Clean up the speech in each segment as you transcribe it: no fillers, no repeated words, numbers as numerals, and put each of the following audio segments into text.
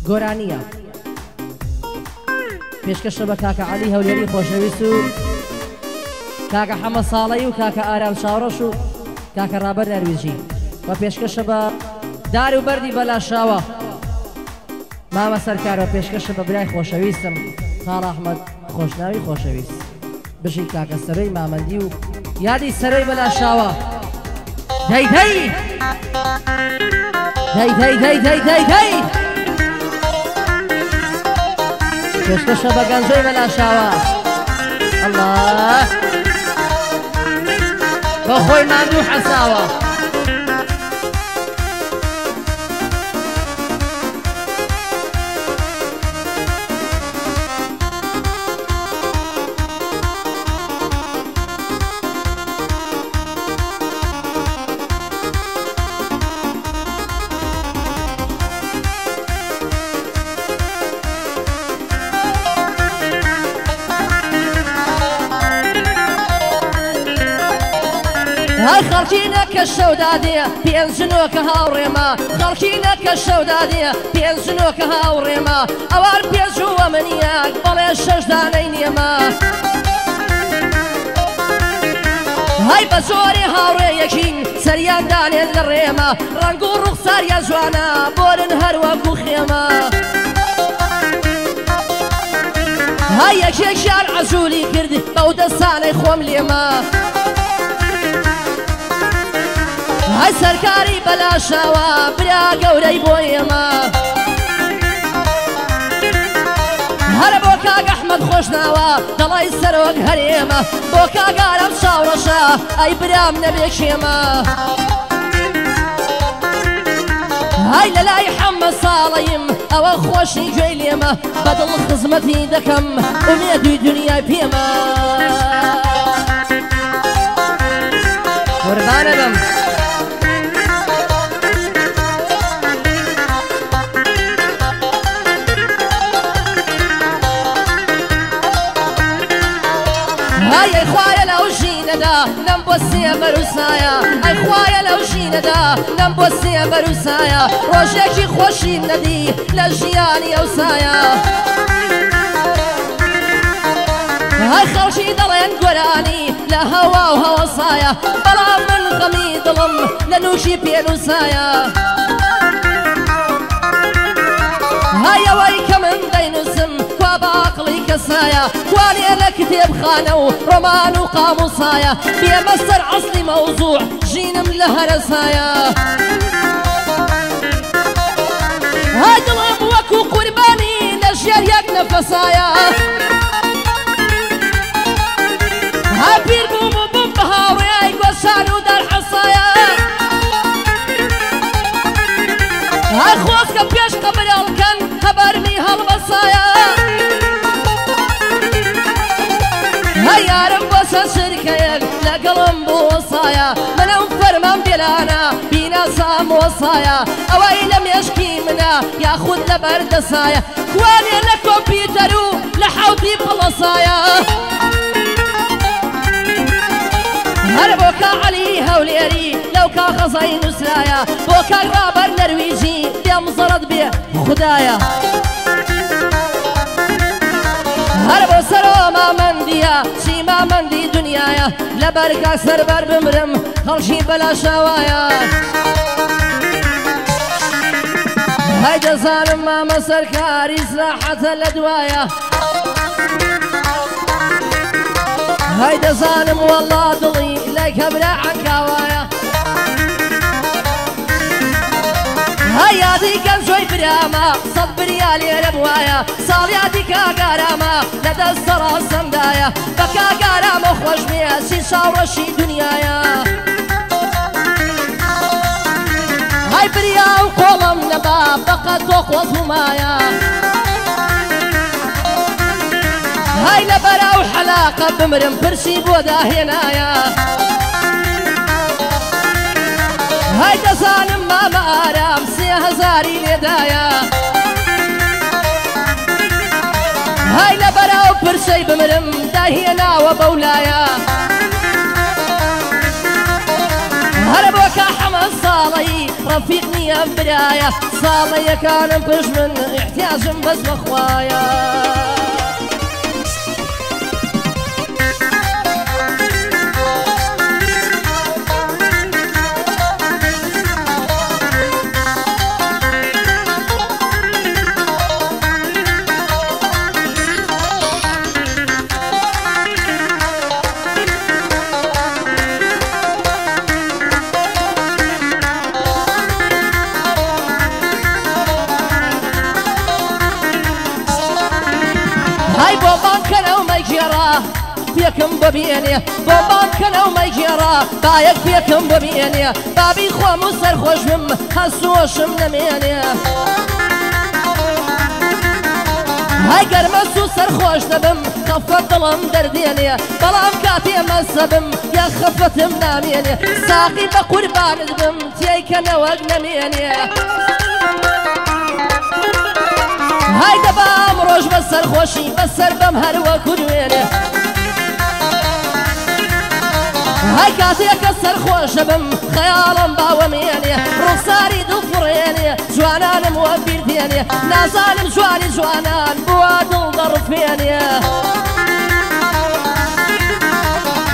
گۆرانیە پێشکەشە بە کاکە عەلی هەولێری خۆشەویست و کاکە حەمە ساڵەی و کاکە ئارام چاوڕەش و کاکە ڕابەر نەرویجی بە پێشکەشە بە دار و بەردی بەلاشاوە مامە سەرکارە پێشکەشە بە برای خۆشەویستم خاڵ ئەحمەد خۆشناوی خۆشەویست بژی کاکە سەرەی مامەندی و یادی سەرەی بەلاشاوە دەی دەی دەی دەی دەی دەی دەی دەی پێشکەشە بە گەنجەی بەلاشاوە ئەڵڵا بە خۆی ماندوو حەساوە هاي خەڵکینە کە شەودادێ پێنجنۆکە هاوڕێمە خەڵکینە کە شەودادێ پێنجنۆکە هاوڕێمە ئەوان پێنجووە منیەک بەڵێ شەشدانەی نیەمە هاي بە زۆری هاوڕێیەکین سەریان دانێن لە ڕێمە ڕەنگ و ڕوخساریان جوانە بۆرن هەروەکو خێمە هاي یەکێکیان عەزوولی کرد بەو دەستانەی خۆم لێمە هاي سەرکاری بەلاشاوە برا گەورەی بۆ ئێمە هەرە بۆ کاک ئەحمەد خۆشناوە دەڵای سەرۆک هەرێمە بۆ کاگارم چاوڕەشە ئەی برام نەبێ کێمە هاي لەلای حەمە ساڵەیم ئەوە خۆشی گوێی لێمە بەدڵ خزمەتی دەکەم ئومێدوی دنیای پێمە قوربانە بم ئەی خوایە لەو ژینەدا نەم بۆ سێ بەروسایە ئەی خوایە لەو ژینەدا نەم بۆ سێ بەروسایە ڕۆژێکی خۆشیم نەدی لە ژیانی ئەوسایە هەر خەڵکی دەڵێن گۆرانی لە هەوا و هەوەسایە بەڵام من غەمی دڵم لە نووشی پێنووسایە هەی ئەوەی کە من دەینووسم کوا بە عەقڵی کەسایە کوانێ لە کتێبخانە و ڕۆمان و قاموسایە بێمە سەر عەسڵی مەوزوع ژینم لە هەرەسایە هەی دڵم وەکو قوربانی لە ژێر یەک نەفەسایە هەی پیر بووم و بووم بە هاوڕێی گۆشان و دەرحەسایە هەی خۆزکە پێش قەبرەڵکەن هەبەرمی هەڵبەسایە هەی یارم بۆ سەر شرکەیەک لەگەڵم بۆ وەسایە منەم فەرمان بێلانە بیناسام وەسایە ئەوەی لە مێشکی منە یاخود لە بەردەسایە کوانێ لە کۆمپیوتەر و لە حەوتی پڵەسایە هەر بۆ کا عەلی هەولێری لەو کا غەزای نووسرایە بۆ کاک ڕابەر نەرویجی دێم زەڕەت بێ خودایە هەر بۆ سەرۆ مامەندیە چی مامەندی دنیایە لە بەرگا سەربەر بمرم خەڵکی بەلاشاوایە هەی دەزانم مامە سەرکاری سراحەتە لە دوایە هەی دەزانم وەڵڵا دڵی لای کەبرا عەنکاوایە هەی یادی گەنجۆی برامە سەد بریا لێرە بوایە ساڵیاتی کاگارامە لە دەستە ڕاستەمدایە بە کاگارامە خۆش بێ چی چاوڕەشی دنیایە هەی بریا و قۆڵم نەبا بەقەت تۆ خۆت ومایە هەی لە بەرا و حەلاقە بمرم پرسی بۆ داهێنایە هەی دەزانم مامە ئارام 3000 لێدایە هەی لە بەرا و پرسەی بمرم داهێناوە بەولایە هەر بۆ کا حەمە ساڵەی رفيقني ام برايا صالي كان بش من احتياج بس بخوايا فيكم ببيني بابان كنا وما يجرى بايك فيكم ببيني بابي خوا مصر خوش بم هسوشم نميني هاي قرمسو سر خوش دبم خفت ظلم درديني بلام كاتي مسبم يا خفتم ناميني ساقي بقربان دبم تيك نوق نميني هاي دبام روش بسر خوشي بسر بم هر وكدويني هاي كاتيك السر خوش بم خيالا باوميني رخصاري دفريني جوانان موبيرتيني نازانم جواني جوانان بوادل ضرفيني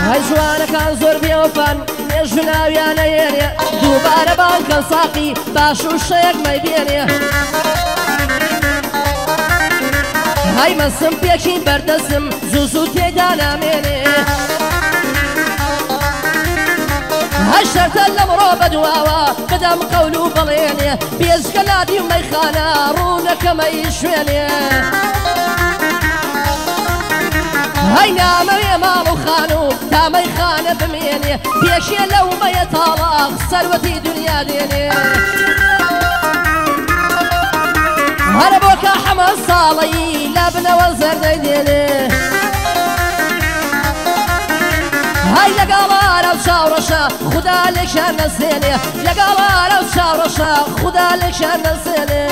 هاي جوانا كان زور بيوفان نجناويانا يني دوباره بانكا ساقي باشو الشيك ما يبيني هاي مسم بيكي بردسم زوزو تيدانا ميني هالشرط الامرو بدواوا بدم قولو بليني بيزقلادي وما يخانا رونك ما يشويني هاي نام يا مالو خانو تا ما يخانا بميني بيشي لو ما يطالق ثروتي دنيا ديني هلا بوكا حمد صالي لابنا وزر ديني هاي لقالا وشاورشا خدا لك شان نسيني لقالا وشاورشا خدا لك شان نسيني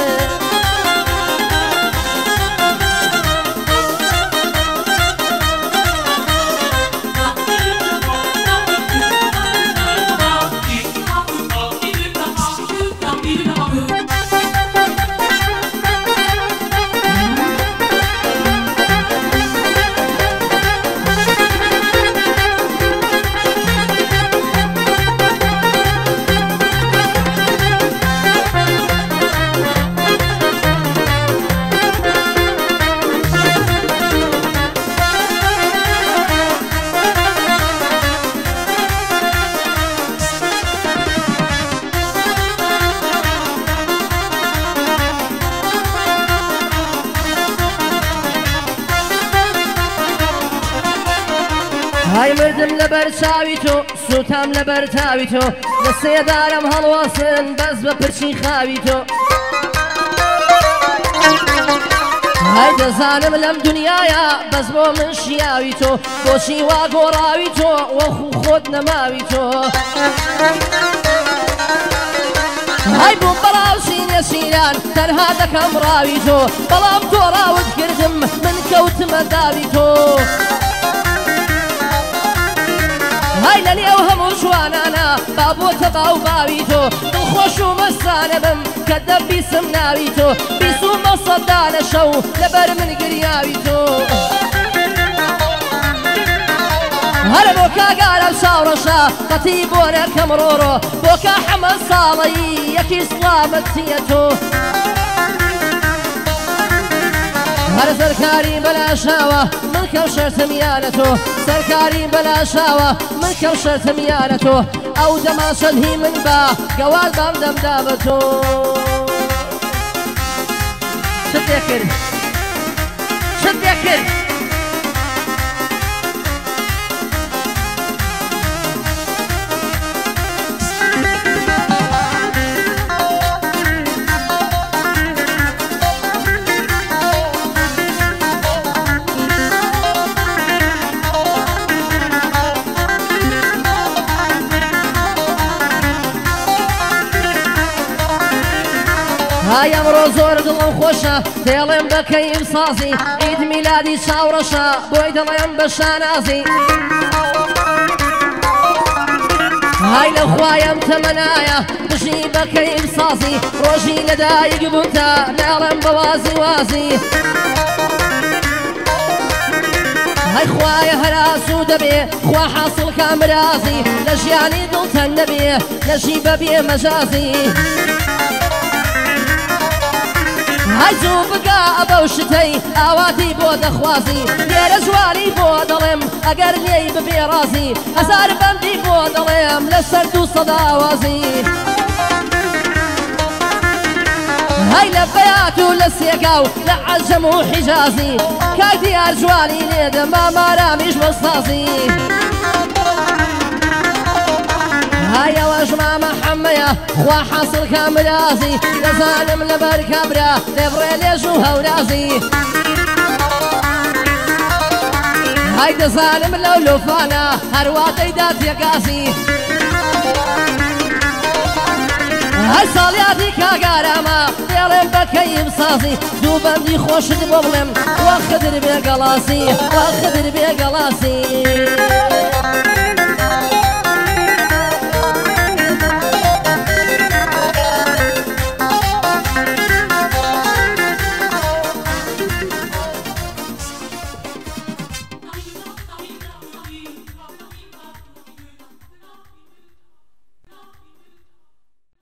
هاي مردم لبر شاويتو سوتام لبر تاويتو لسيدارم هالواسن بس بپرشي خاويتو هاي دزانم لم دنيايا بس بو من شياويتو بوشي واقوراويتو وخو خود نماويتو هاي بو بلاوشين يا شيران تنها دكم راويتو بلام توراود كردم من كوت مداويتو هاي للي اوهم جوانانا بابو تباو باويتو دلخوشو مسانبم كدب بيسم ناويتو بيسو مصدانا شو لبر من قرياويتو هلا بوكا قارب شاورشا قطيبونا كمرورو بوكا حمد صالي يكي سلامتيتو هر سركاري بلا شاوة من كوشر تميانته سركاري بلا شاوة من كوشر تميانته او دما شدهي من با قوال بام دم دابته شد يكر شد يكر هاي امرو زور دلم خوشا دلم بكيف صازي عيد ميلادي شاورشا بوي دلم بشانازي هاي لخوايا متمنايا بش نەژی بەکەیم سازی ڕۆژی لەدایک بووتە ناڵم بەوازی وازی هەی خوایە هەراسوو دەبێ خوا حاصڵ کامرازی لە ژیانی دڵتەنگ نەبێ نەژی بەبێ مەجازی هەی زوو بگا ئەبەو شتەی ئاواتی بۆ دەخوازی لێرە جوانی بۆ دەڵێم ئەگەر لێی ببێ ڕازی هەزار بەندی بۆ دەڵێم لەسەر 200 ئاوازی هەی لە بەیات و لە سێگاو لە عەجەم و حیجازی کاک دیار جوانی لێدە مامارامیش بەسازی هەی ئەوەش مامە حەمەیە خوا حاصڵ کامرازی دەزانم لەبەر کابرا لێبڕێ لێژ و هەورازی هەی دەزانم لەو لۆفانە هەرواتەیدا تێگازی هەی ساڵیاتی کاگارامە دێڵێم بەکەیم سازی دوو بەندی خۆشت بۆ بڵێم وە خدر بێ گەڵاسی وە خدر بێ گەڵاسی